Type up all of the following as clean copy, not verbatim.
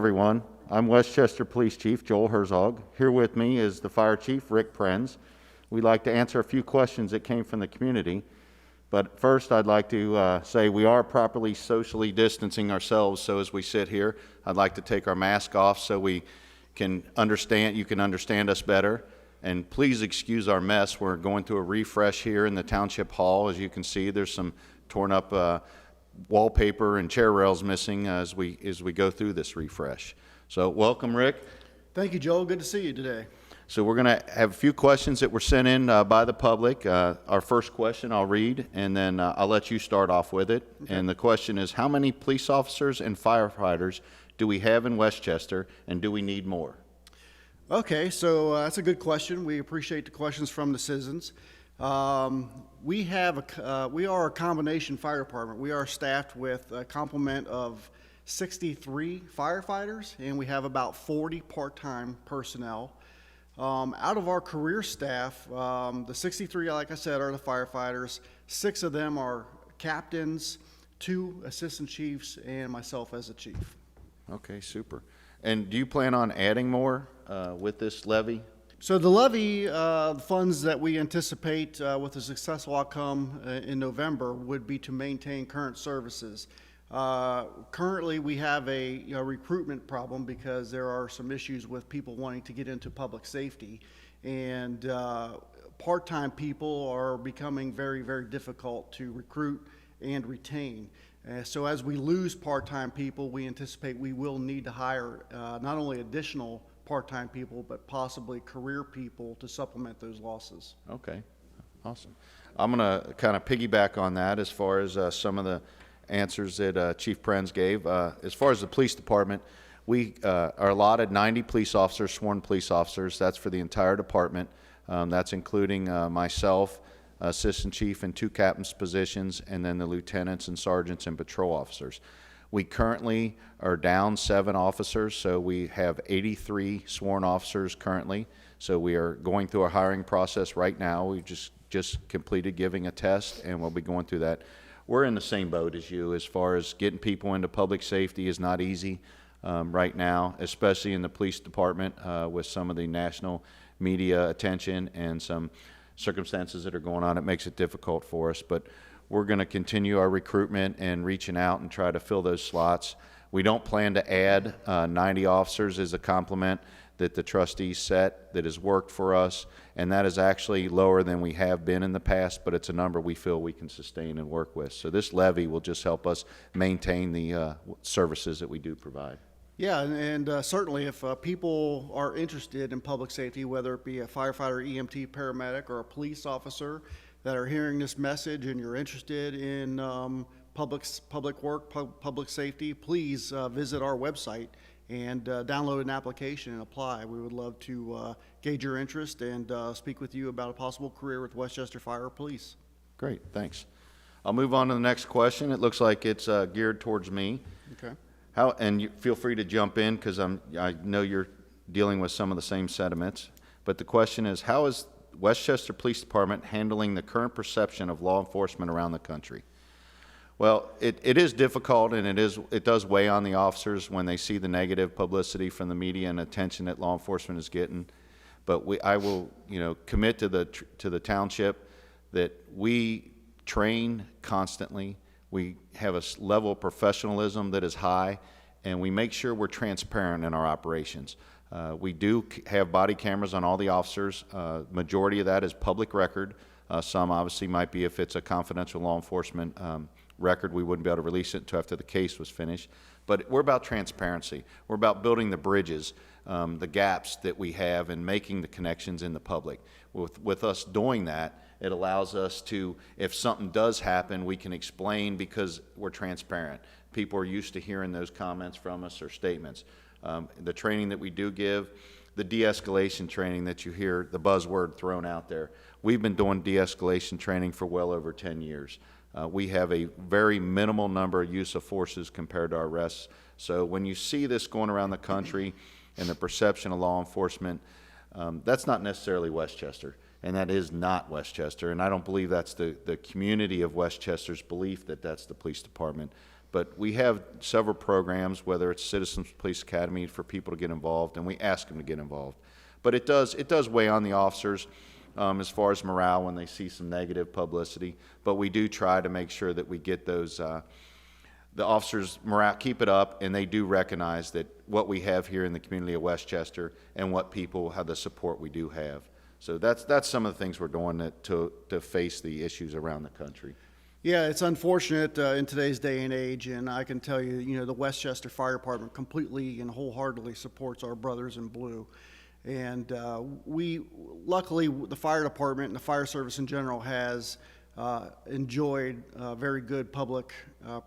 everyone. I'm Westchester Police Chief Joel Herzog. Here with me is the Fire Chief, Prinz. We'd like to answer a few questions that came from the community. But first, I'd like to say we are properly socially distancing ourselves, so as we sit here, I'd like to take our mask off so we can understand, you can understand us better. And please excuse our mess. We're going through a refresh here in the Township Hall. As you can see, there's some torn up wallpaper and chair rails missing as we go through this refresh. So welcome, Rick. Thank you, Joel. Good to see you today. So we're going to have a few questions that were sent in by the public. Our first question I'll read, and then I'll let you start off with it. Okay. And the question is, how many police officers and firefighters do we have in Westchester, and do we need more? Okay, so that's a good question. We appreciate the questions from the citizens. We are a combination fire department. We are staffed with a complement of 63 firefighters, and we have about 40 part-time personnel. Out of our career staff, the 63, like I said, are the firefighters. 6 of them are captains, 2 assistant chiefs, and myself as a chief. Okay, super. And do you plan on adding more with this levy? So the levy funds that we anticipate with a successful outcome in November would be to maintain current services. Currently, we have a recruitment problem because there are some issues with people wanting to get into public safety, and part-time people are becoming very, very difficult to recruit and retain. So as we lose part-time people, we anticipate we will need to hire not only additional part-time people, but possibly career people to supplement those losses. Okay, awesome. I'm going to kind of piggyback on that as far as some of the answers that Chief Prinz gave. As far as the police department, we are allotted 90 police officers, sworn police officers. That's for the entire department. That's including myself, assistant chief, and 2 captains positions, and then the lieutenants and sergeants and patrol officers. We currently are down 7 officers, so we have 83 sworn officers currently. So we are going through a hiring process right now. We just completed giving a test, and we'll be going through that. We're in the same boat as you as far as getting people into public safety is not easy right now, especially in the police department with some of the national media attention and some circumstances that are going on. It makes it difficult for us, but we're going to continue our recruitment and reaching out and try to fill those slots. We don't plan to add 90 officers as a complement that the trustees set that has worked for us, and that is actually lower than we have been in the past, but it's a number we feel we can sustain and work with. So this levy will just help us maintain the services that we do provide. Yeah, and certainly if people are interested in public safety, whether it be a firefighter, EMT, paramedic, or a police officer that are hearing this message and you're interested in public work, public safety, please visit our website and download an application and apply. We would love to gauge your interest and speak with you about a possible career with Westchester Fire or Police. Great, thanks. I'll move on to the next question. It looks like it's geared towards me. Okay. And you feel free to jump in because I know you're dealing with some of the same sentiments. But the question is, how is Westchester Police Department handling the current perception of law enforcement around the country? Well, it is difficult, and it does weigh on the officers when they see the negative publicity from the media and attention that law enforcement is getting. But I will, commit to the township that we train constantly. We have a level of professionalism that is high, and we make sure we're transparent in our operations. We do have body cameras on all the officers. Majority of that is public record. Some obviously might be, if it's a confidential law enforcement record, we wouldn't be able to release it until after the case was finished. But we're about transparency. We're about building the bridges, the gaps that we have, and making the connections in the public. With us doing that, it allows us to, if something does happen, we can explain because we're transparent. People are used to hearing those comments from us or statements. The training that we do give, the de-escalation training that you hear, the buzzword thrown out there, we've been doing de-escalation training for well over 10 years. We have a very minimal number of use of forces compared to our arrests. So when you see this going around the country and the perception of law enforcement, that's not necessarily Westchester, and that is not Westchester. And I don't believe that's the community of Westchester's belief that that's the police department. But we have several programs, whether it's Citizens Police Academy for people to get involved, and we ask them to get involved. But it does weigh on the officers as far as morale when they see some negative publicity. But we do try to make sure that we get those the officers' morale, keep it up, and they do recognize that what we have here in the community of Westchester and what people have, the support we do have. So that's some of the things we're doing to face the issues around the country. Yeah, it's unfortunate in today's day and age, and I can tell you, the Westchester Fire Department completely and wholeheartedly supports our brothers in blue. And luckily, the fire department and the fire service in general has enjoyed very good public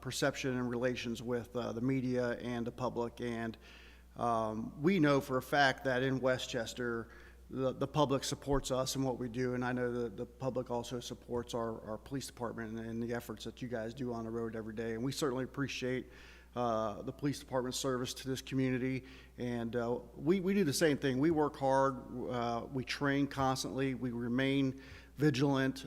perception and relations with the media and the public. And we know for a fact that in Westchester, the public supports us and what we do, and I know that the public also supports our police department and the efforts that you guys do on the road every day. And we certainly appreciate the police department's service to this community, and we do the same thing. We work hard, we train constantly, we remain vigilant,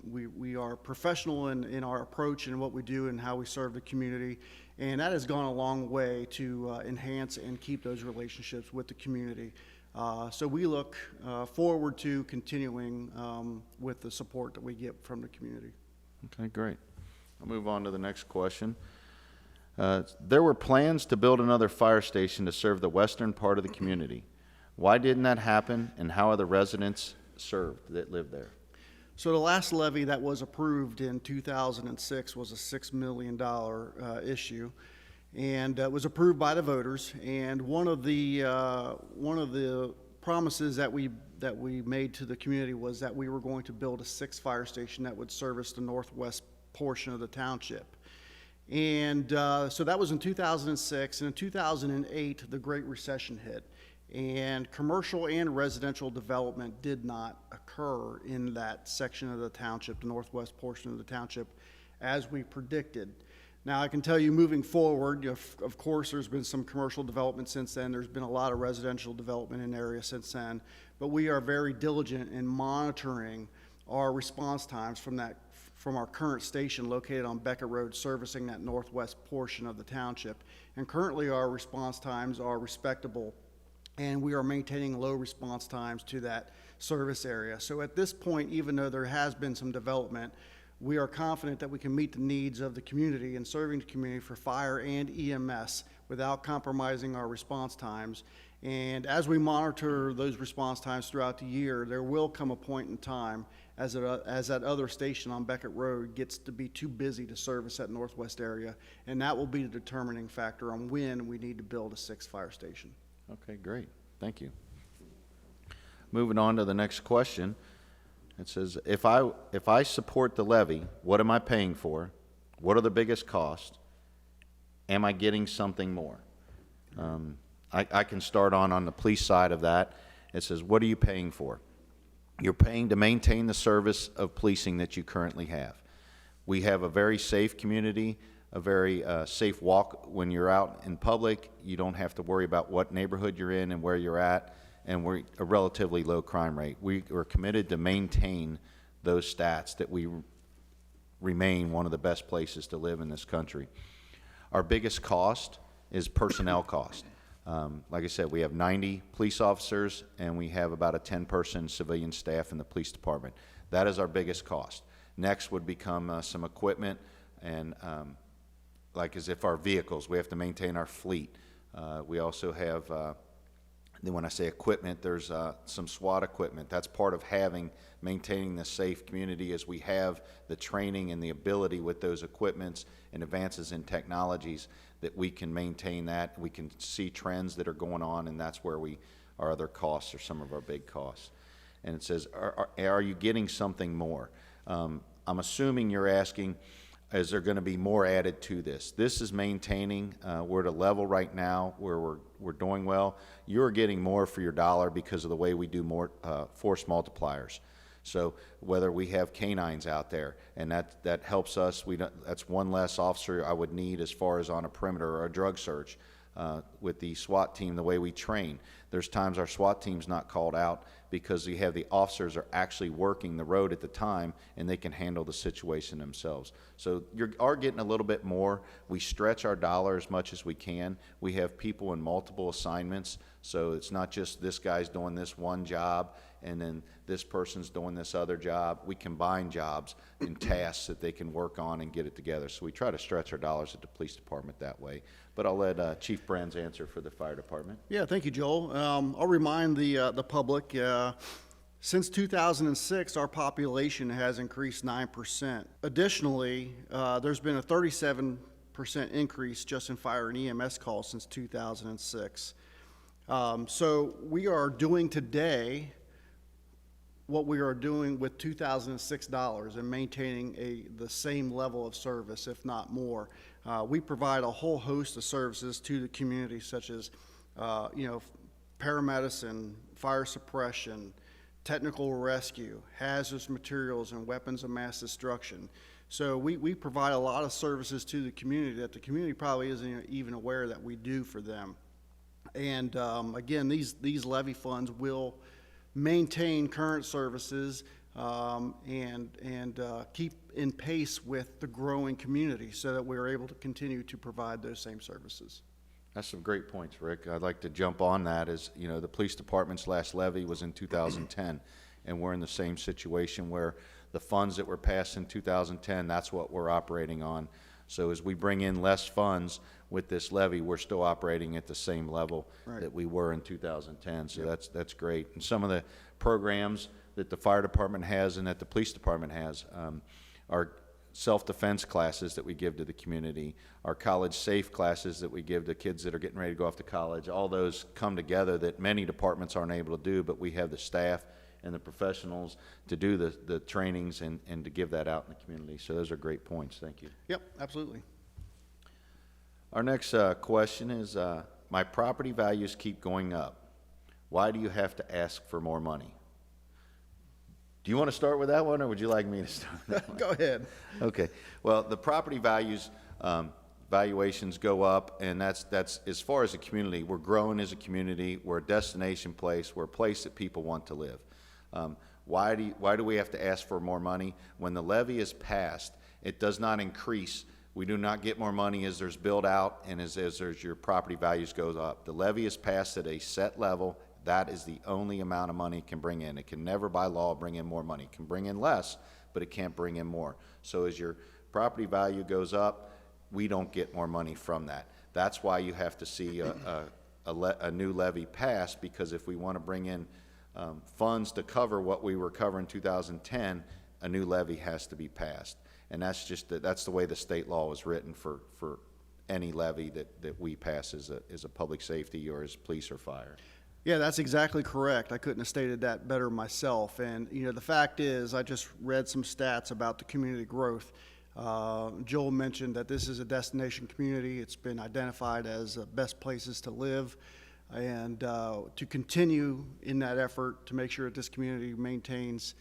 we are professional in our approach and what we do and how we serve the community, and that has gone a long way to enhance and keep those relationships with the community. So we look forward to continuing with the support that we get from the community. Okay, great. I'll move on to the next question. There were plans to build another fire station to serve the western part of the community. Why didn't that happen, and how are the residents served that live there? So the last levy that was approved in 2006 was a $6 million issue, and it was approved by the voters. And one of the promises that we made to the community was that we were going to build a 6th fire station that would service the northwest portion of the township. And so that was in 2006, and in 2008 the Great Recession hit, and commercial and residential development did not occur in that section of the township, the northwest portion of the township, as we predicted. Now I can tell you, moving forward, of course there's been some commercial development since then. There's been a lot of residential development in the area since then, but we are very diligent in monitoring our response times from our current station located on Beckett Road, servicing that northwest portion of the township. And currently our response times are respectable, and we are maintaining low response times to that service area. So at this point, even though there has been some development, we are confident that we can meet the needs of the community and serving the community for fire and EMS without compromising our response times. And as we monitor those response times throughout the year, there will come a point in time as that other station on Beckett Road gets to be too busy to service that northwest area, and that will be the determining factor on when we need to build a 6th fire station. Okay, great. Thank you. Moving on to the next question. It says, if I support the levy, what am I paying for? What are the biggest costs? Am I getting something more? I can start on the police side of that. It says, what are you paying for? You're paying to maintain the service of policing that you currently have. We have a very safe community, a very safe walk when you're out in public. You don't have to worry about what neighborhood you're in and where you're at, and we're a relatively low crime rate. We are committed to maintain those stats that we remain one of the best places to live in this country. Our biggest cost is personnel cost. Like I said, we have 90 police officers, and we have about a 10-person civilian staff in the police department. That is our biggest cost. Next would become some equipment, and like as if our vehicles, we have to maintain our fleet. We also have, then when I say equipment, there's some SWAT equipment. That's part of maintaining the safe community, as we have the training and the ability with those equipments and advances in technologies that we can maintain that. We can see trends that are going on, and that's where our other costs are some of our big costs. And it says, are you getting something more? I'm assuming you're asking, is there going to be more added to this? This is maintaining. We're at a level right now where we're doing well. You're getting more for your dollar because of the way we do more force multipliers. So whether we have canines out there, and that helps us, that's one less officer I would need as far as on a perimeter or a drug search. With the SWAT team, the way we train, there's times our SWAT team's not called out because you have the officers are actually working the road at the time, and they can handle the situation themselves. So you are getting a little bit more. We stretch our dollar as much as we can. We have people in multiple assignments, so it's not just this guy's doing this one job and then this person's doing this other job. We combine jobs and tasks that they can work on and get it together. So we try to stretch our dollars at the police department that way. But I'll let Chief Prinz answer for the fire department. Yeah, thank you, Joel. I'll remind the public, since 2006, our population has increased 9%. Additionally, there's been a 37% increase just in fire and EMS calls since 2006. So we are doing today what we are doing with 2006 dollars and maintaining the same level of service, if not more. We provide a whole host of services to the community, such as paramedicine, fire suppression, technical rescue, hazardous materials, and weapons of mass destruction. So we provide a lot of services to the community that the community probably isn't even aware that we do for them. And again, these levy funds will maintain current services and keep in pace with the growing community so that we're able to continue to provide those same services. That's some great points, Rick. I'd like to jump on that. As you know, the police department's last levy was in 2010, and we're in the same situation where the funds that were passed in 2010, that's what we're operating on. So as we bring in less funds with this levy, we're still operating at the same level that we were in 2010. So that's great. And some of the programs that the fire department has and that the police department has are self-defense classes that we give to the community, our college safe classes that we give to kids that are getting ready to go off to college. All those come together that many departments aren't able to do, but we have the staff and the professionals to do the trainings and to give that out in the community. So those are great points. Thank you. Yep, absolutely. Our next question is, my property values keep going up. Why do you have to ask for more money? Do you want to start with that one, or would you like me to start with that one? Go ahead. Okay. Well, the property values, valuations go up, and that's as far as a community. We're growing as a community. We're a destination place. We're a place that people want to live. Why do we have to ask for more money? When the levy is passed, it does not increase. We do not get more money as there's build out and as there's your property values goes up. The levy is passed at a set level. That is the only amount of money it can bring in. It can never by law bring in more money. It can bring in less, but it can't bring in more. So as your property value goes up, we don't get more money from that. That's why you have to see a new levy passed, because if we want to bring in funds to cover what we were covering in 2010, a new levy has to be passed. And that's just that's the way the state law is written for any levy that we pass as a public safety or as police or fire. Yeah, that's exactly correct. I couldn't have stated that better myself. And the fact is, I just read some stats about the community growth. Joel mentioned that this is a destination community. It's been identified as best places to live, and to continue in that effort to make sure that this community maintains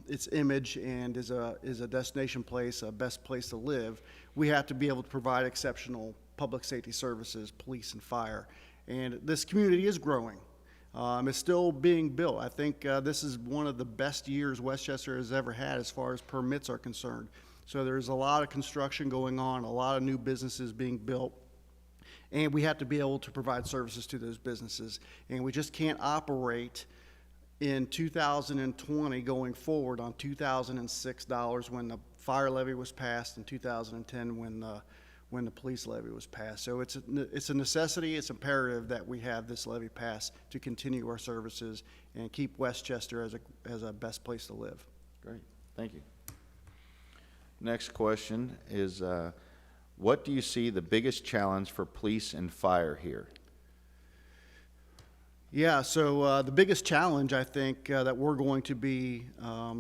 its image and is a destination place, a best place to live, we have to be able to provide exceptional public safety services, police and fire. And this community is growing. It's still being built. I think this is one of the best years Westchester has ever had as far as permits are concerned. So there's a lot of construction going on, a lot of new businesses being built, and we have to be able to provide services to those businesses. And we just can't operate in 2020 going forward on 2006 dollars when the fire levy was passed, in 2010 when the police levy was passed. So it's a necessity, it's imperative that we have this levy passed to continue our services and keep Westchester as a best place to live. Great, thank you. Next question is, what do you see the biggest challenge for police and fire here? Yeah, so the biggest challenge I think that we're going to be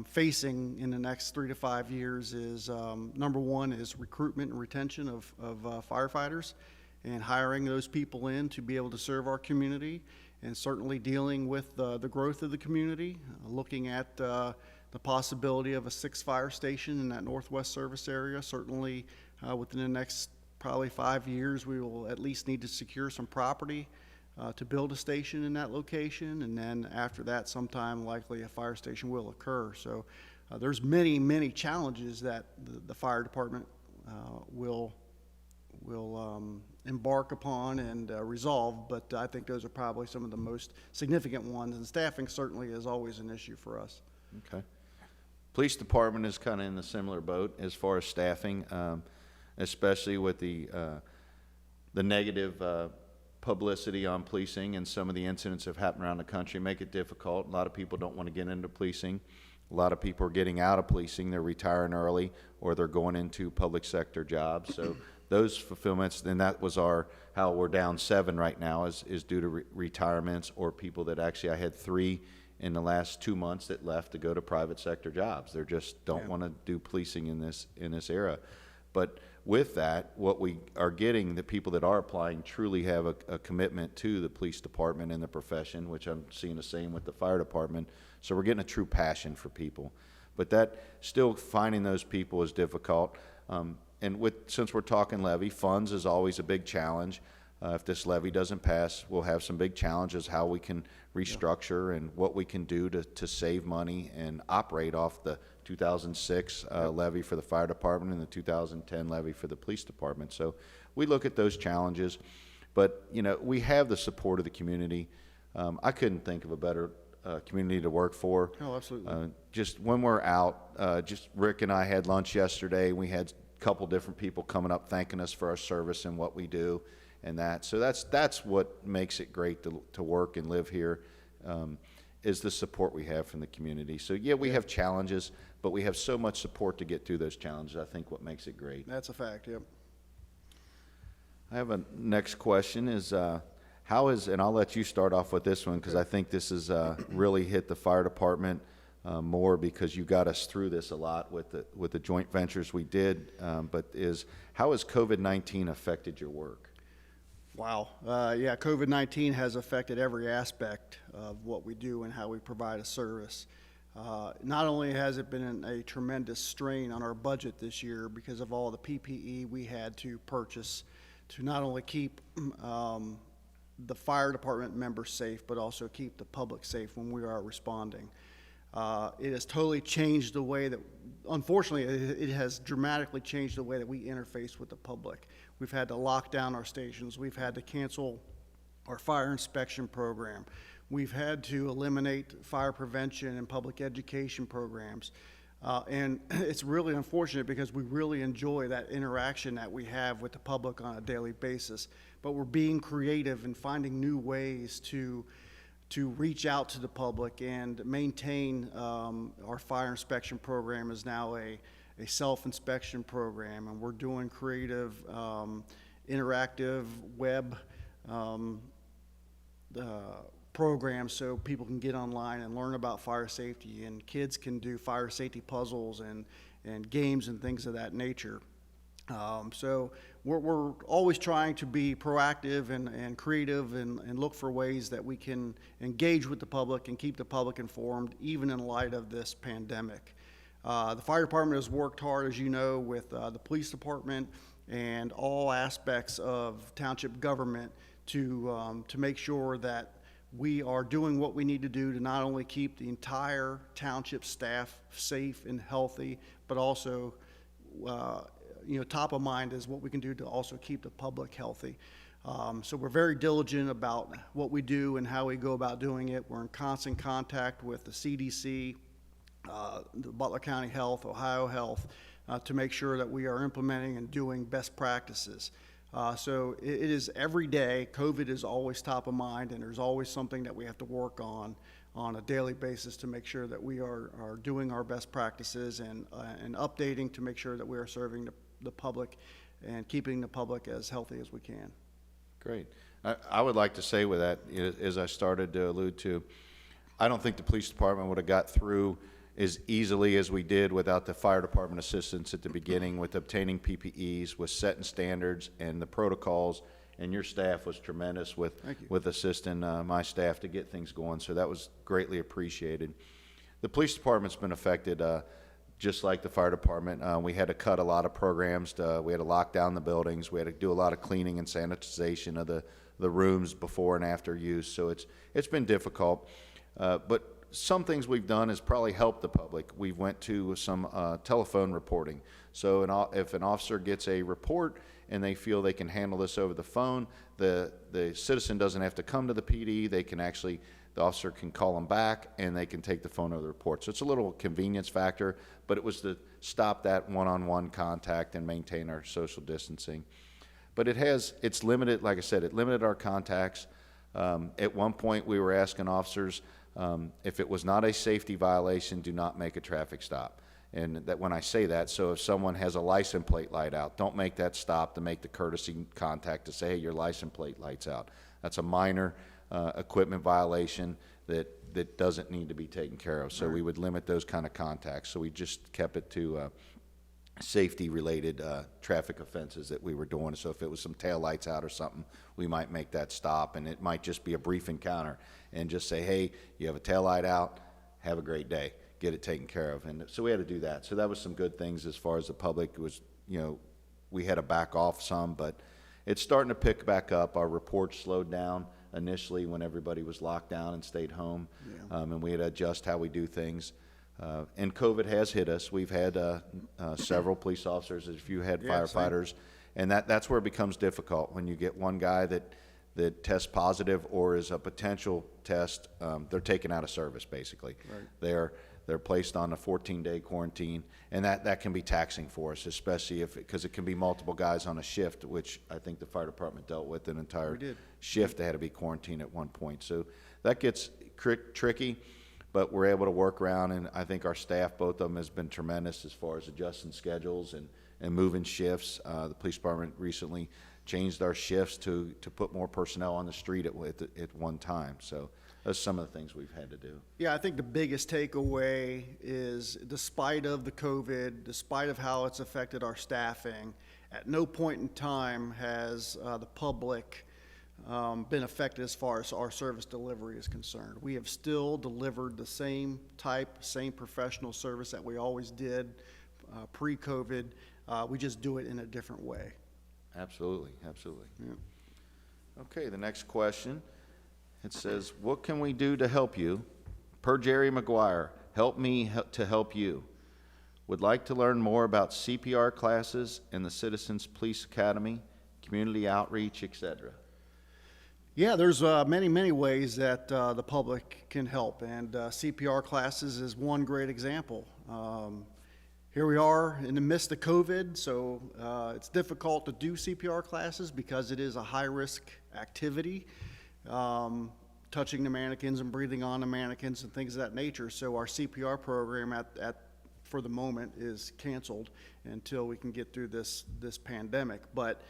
facing in the next 3 to 5 years is, number one, is recruitment and retention of firefighters and hiring those people in to be able to serve our community, and certainly dealing with the growth of the community, looking at the possibility of a 6th fire station in that northwest service area. Certainly within the next probably 5 years we will at least need to secure some property to build a station in that location, and then after that, sometime likely a fire station will occur. So there's many challenges that the fire department will embark upon and resolve, but I think those are probably some of the most significant ones, and staffing certainly is always an issue for us. Okay. Police department is kind of in a similar boat as far as staffing, especially with the negative publicity on policing, and some of the incidents that have happened around the country make it difficult. A lot of people don't want to get into policing. A lot of people are getting out of policing. They're retiring early, or they're going into public sector jobs. So those fulfillments, and that was how we're down 7 right now is due to retirements, or people that actually, I had 3 in the last 2 months that left to go to private sector jobs. They just don't want to do policing in this era. But with that, what we are getting, the people that are applying truly have a commitment to the police department and the profession, which I'm seeing the same with the fire department. So we're getting a true passion for people. But that, still finding those people is difficult. And since we're talking levy, funds is always a big challenge. If this levy doesn't pass, we'll have some big challenges how we can restructure and what we can do to save money and operate off the 2006 levy for the fire department and the 2010 levy for the police department. So we look at those challenges, but we have the support of the community. I couldn't think of a better community to work for. Oh, absolutely. Just when we're out, just Rick and I had lunch yesterday. We had a couple different people coming up thanking us for our service and what we do. And so that's what makes it great to work and live here, is the support we have from the community. So yeah, we have challenges, but we have so much support to get through those challenges. I think what makes it great. That's a fact. Yep. I have a next question is, and I'll let you start off with this one, because I think this has really hit the fire department more, because you got us through this a lot with the joint ventures we did, but how has COVID-19 affected your work? Wow. Yeah, COVID-19 has affected every aspect of what we do and how we provide a service. Not only has it been a tremendous strain on our budget this year because of all the PPE we had to purchase to not only keep the fire department members safe, but also keep the public safe when we are responding. It has totally changed the way that, unfortunately, it has dramatically changed the way that we interface with the public. We've had to lock down our stations. We've had to cancel our fire inspection program. We've had to eliminate fire prevention and public education programs. And it's really unfortunate because we really enjoy that interaction that we have with the public on a daily basis. But we're being creative and finding new ways to reach out to the public and maintain. Our fire inspection program is now a self-inspection program, and we're doing creative, interactive web programs so people can get online and learn about fire safety, and kids can do fire safety puzzles and games and things of that nature. So we're always trying to be proactive and creative and look for ways that we can engage with the public and keep the public informed, even in light of this pandemic. The fire department has worked hard, as you know, with the police department and all aspects of township government to make sure that we are doing what we need to do to not only keep the entire township staff safe and healthy, but also top of mind is what we can do to also keep the public healthy. So we're very diligent about what we do and how we go about doing it. We're in constant contact with the CDC, the Butler County Health, Ohio Health, to make sure that we are implementing and doing best practices. So it is every day. COVID is always top of mind, and there's always something that we have to work on a daily basis to make sure that we are doing our best practices and updating to make sure that we are serving the public and keeping the public as healthy as we can. Great. I would like to say with that, as I started to allude to, I don't think the police department would have got through as easily as we did without the fire department assistance at the beginning, with obtaining PPEs, with setting standards and the protocols, and your staff was tremendous with assisting my staff to get things going, so that was greatly appreciated. The police department's been affected just like the fire department, we had to cut a lot of programs. We had to lock down the buildings. We had to do a lot of cleaning and sanitization of the rooms before and after use. So it's been difficult. But some things we've done has probably helped the public. We went to some telephone reporting. So if an officer gets a report and they feel they can handle this over the phone, the citizen doesn't have to come to the PD. They can actually, the officer can call them back and they can take the phone over the report. So it's a little convenience factor, but it was to stop that one-on-one contact and maintain our social distancing. But it's limited, like I said, it limited our contacts. At one point we were asking officers, if it was not a safety violation, do not make a traffic stop. And that when I say that, so if someone has a license plate light out, don't make that stop to make the courtesy contact to say, hey, your license plate light's out. That's a minor equipment violation that doesn't need to be taken care of. So we would limit those kind of contacts. So we just kept it to safety-related traffic offenses that we were doing. So if it was some tail lights out or something, we might make that stop, and it might just be a brief encounter and just say, hey, you have a tail light out, have a great day, get it taken care of. And so we had to do that. So that was some good things as far as the public was, we had to back off some, but it's starting to pick back up. Our reports slowed down initially when everybody was locked down and stayed home, and we had to adjust how we do things. And COVID has hit us. We've had several police officers, a few had firefighters, and that's where it becomes difficult when you get one guy that tests positive or is a potential test. They're taken out of service, basically. Right. They're placed on a 14-day quarantine, and that can be taxing for us, especially because it can be multiple guys on a shift, which I think the fire department dealt with an entire shift. They had to be quarantined at one point. So that gets tricky. But we're able to work around, and I think our staff, both of them, has been tremendous as far as adjusting schedules and moving shifts. The police department recently changed our shifts to put more personnel on the street at one time. So that's some of the things we've had to do. Yeah, I think the biggest takeaway is, despite of the COVID, despite of how it's affected our staffing, at no point in time has the public been affected as far as our service delivery is concerned. We have still delivered the same professional service that we always did pre-COVID. We just do it in a different way. Absolutely. Yeah. Okay, the next question. It says, what can we do to help you? Per Jerry McGuire, help me to help you. Would like to learn more about CPR classes in the Citizens Police Academy, community outreach, etc. Yeah, there's many ways that the public can help, and CPR classes is one great example. Here we are in the midst of COVID, so it's difficult to do CPR classes because it is a high-risk activity, touching the mannequins and breathing on the mannequins and things of that nature. So our CPR program for the moment is canceled until we can get through this pandemic. But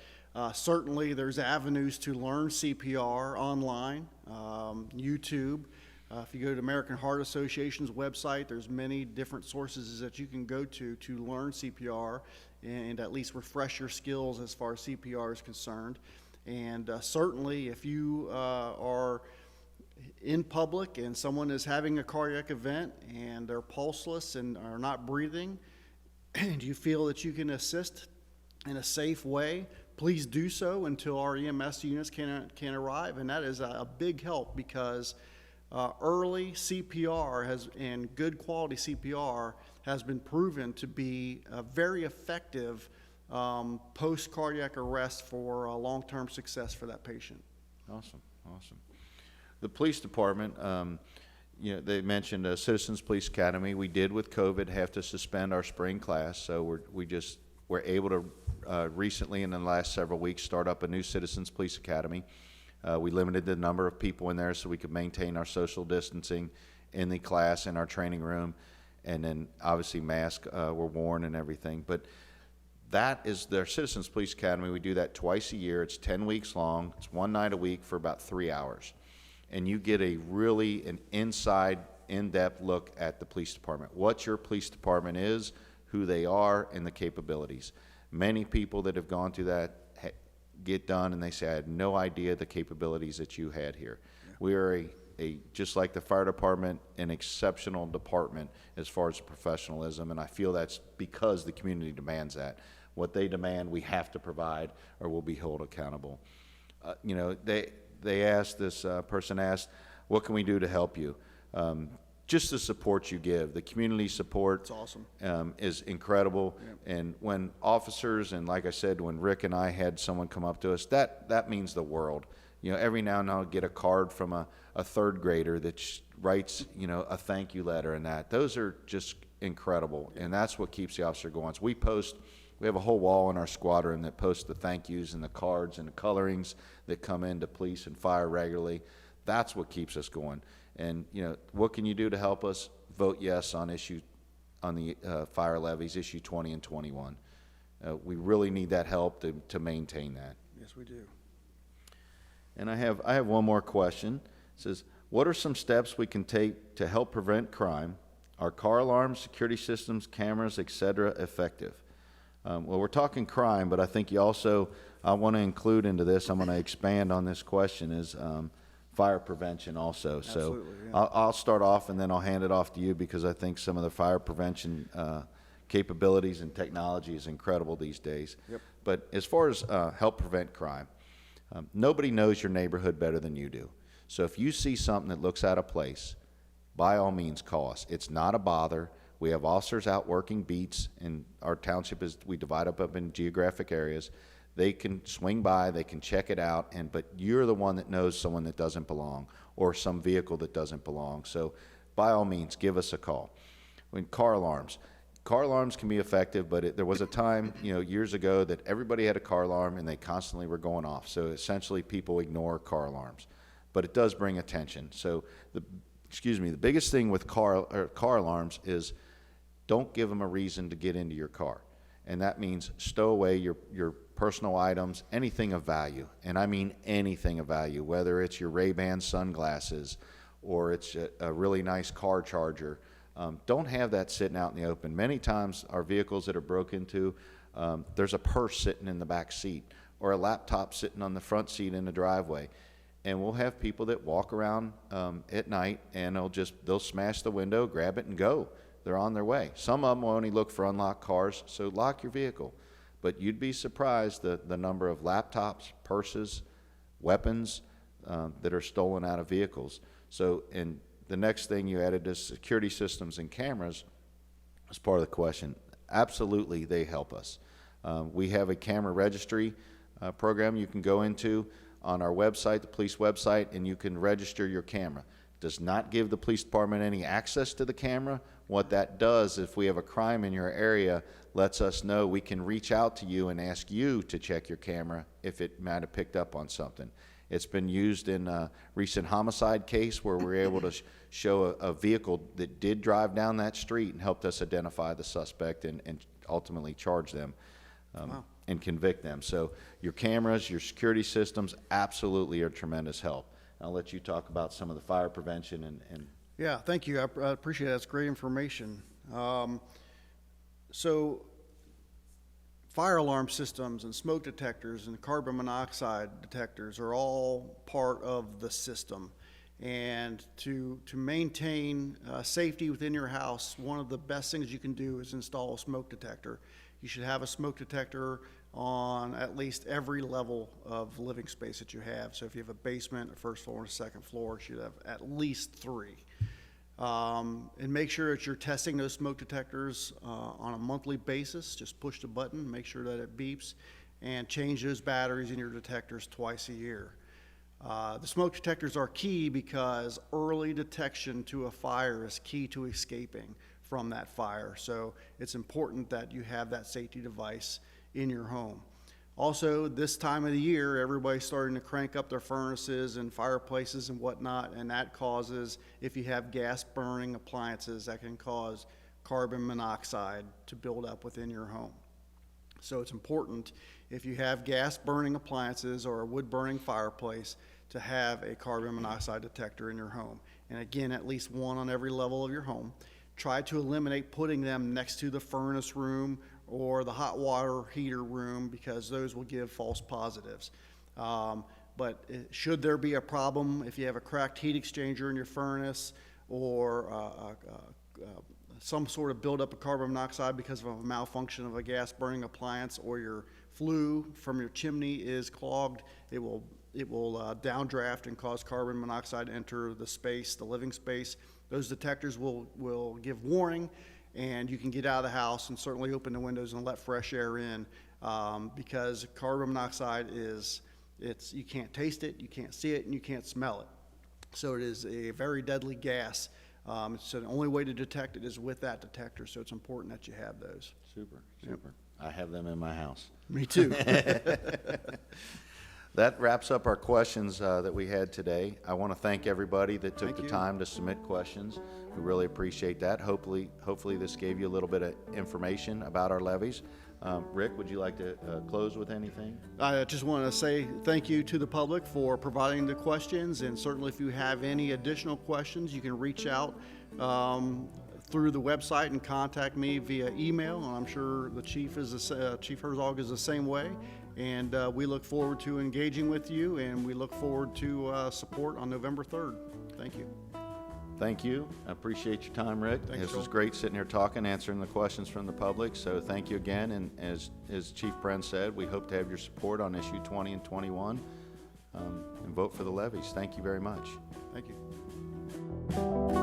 certainly there's avenues to learn CPR online, YouTube. If you go to the American Heart Association's website, there's many different sources that you can go to learn CPR and at least refresh your skills as far as CPR is concerned. And certainly if you are in public and someone is having a cardiac event and they're pulseless and are not breathing, and you feel that you can assist in a safe way, please do so until our EMS units can arrive. And that is a big help, because early CPR and good quality CPR has been proven to be a very effective post-cardiac arrest for long-term success for that patient. Awesome. The police department, they mentioned Citizens Police Academy. We did, with COVID, have to suspend our spring class, so we're able to recently, in the last several weeks, start up a new Citizens Police Academy. We limited the number of people in there so we could maintain our social distancing in the class, in our training room, and then obviously masks were worn and everything. But that is their Citizens Police Academy. We do that twice a year. It's 10 weeks long. It's one night a week for about 3 hours. And you get an inside, in-depth look at the police department, what your police department is, who they are, and the capabilities. Many people that have gone through that get done and they say, I had no idea the capabilities that you had here. Yeah. We are just like the fire department, an exceptional department as far as professionalism, and I feel that's because the community demands that. What they demand, we have to provide, or we'll be held accountable. You know, they asked, this person asked, what can we do to help you? Just the support you give, the community support. It's awesome. Is incredible. Yep. And when officers, and like I said, when Rick and I had someone come up to us, that means the world. You know, every now and then I'll get a card from a third grader that writes, you know, a thank you letter, and those are just incredible. And that's what keeps the officer going. So we have a whole wall in our squadron that posts the thank yous and the cards and the colorings that come into police and fire regularly. That's what keeps us going. And, you know, what can you do to help us? Vote yes on the fire levies, issue 20 and 21. We really need that help to maintain that. Yes, we do. And I have one more question. It says, what are some steps we can take to help prevent crime? Are car alarms, security systems, cameras, etc. effective? Well, we're talking crime, but I think you also, I want to include into this, I'm going to expand on this question, is fire prevention also. Absolutely, So yeah. I'll start off, and then I'll hand it off to you, because I think some of the fire prevention capabilities and technology is incredible these days. Yep. But as far as help prevent crime, nobody knows your neighborhood better than you do. So if you see something that looks out of place, by all means call us. It's not a bother. We have officers out working beats, and our township we divide up in geographic areas. They can swing by, they can check it out, but you're the one that knows someone that doesn't belong, or some vehicle that doesn't belong. So by all means, give us a call. When car alarms can be effective, but there was a time, you know, years ago that everybody had a car alarm and they constantly were going off. So essentially people ignore car alarms, but it does bring attention. So the biggest thing with car alarms is don't give them a reason to get into your car. And that means stow away your personal items, anything of value. And I mean anything of value, whether it's your Ray-Ban sunglasses or it's a really nice car charger. Don't have that sitting out in the open. Many times our vehicles that are broke into, there's a purse sitting in the back seat or a laptop sitting on the front seat in the driveway. And we'll have people that walk around at night, and they'll smash the window, grab it, and go. They're on their way. Some of them will only look for unlocked cars, so lock your vehicle. But you'd be surprised the number of laptops, purses, weapons that are stolen out of vehicles. So, and the next thing you added is security systems and cameras as part of the question. Absolutely, they help us. We have a camera registry program you can go into on our website, the police website, and you can register your camera. Does not give the police department any access to the camera. What that does, if we have a crime in your area, lets us know. We can reach out to you and ask you to check your camera if it might have picked up on something. It's been used in a recent homicide case where we're able to show a vehicle that did drive down that street and helped us identify the suspect and ultimately charge them and convict them. So your cameras, your security systems absolutely are tremendous help. I'll let you talk about some of the fire prevention and Yeah, thank you. I appreciate that. It's great information. So fire alarm systems and smoke detectors and carbon monoxide detectors are all part of the system. And to maintain safety within your house, one of the best things you can do is install a smoke detector. You should have a smoke detector on at least every level of living space that you have. So if you have a basement, a first floor, and a second floor, you should have at least 3. And make sure that you're testing those smoke detectors on a monthly basis. Just push the button, make sure that it beeps, and change those batteries in your detectors twice a year. The smoke detectors are key because early detection to a fire is key to escaping from that fire. So it's important that you have that safety device in your home. Also, this time of the year, everybody's starting to crank up their furnaces and fireplaces and whatnot, and that causes, if you have gas burning appliances, that can cause carbon monoxide to build up within your home. So it's important, if you have gas burning appliances or a wood burning fireplace, to have a carbon monoxide detector in your home. And again, at least one on every level of your home. Try to eliminate putting them next to the furnace room or the hot water heater room, because those will give false positives. But But should there be a problem, if you have a cracked heat exchanger in your furnace or some sort of buildup of carbon monoxide because of a malfunction of a gas burning appliance, or your flue from your chimney is clogged, it will downdraft and cause carbon monoxide to enter the space, the living space. Those detectors will give warning, and you can get out of the house and certainly open the windows and let fresh air in, because carbon monoxide you can't taste it, you can't see it, and you can't smell it. So it is a very deadly gas. So the only way to detect it is with that detector, so it's important that you have those. Super, super. I have them in my house. Me too. That wraps up our questions that we had today. I want to thank everybody that took Thank the you. time to submit questions. We really appreciate that. Hopefully this gave you a little bit of information about our levies. Rick, would you like to close with anything? I just want to say thank you to the public for providing the questions, and certainly if you have any additional questions, you can reach out through the website and contact me via email, and I'm sure the Chief Herzog is the same way. And we look forward to engaging with you, and we look forward to support on November 3rd. Thank you. Thank you. I appreciate your time, Rick. Thanks, This was Joel. great sitting here talking, answering the questions from the public. So thank you again. And as Chief Prinz said, we hope to have your support on issue 20 and 21, and vote for the levies. Thank you very much. Thank you.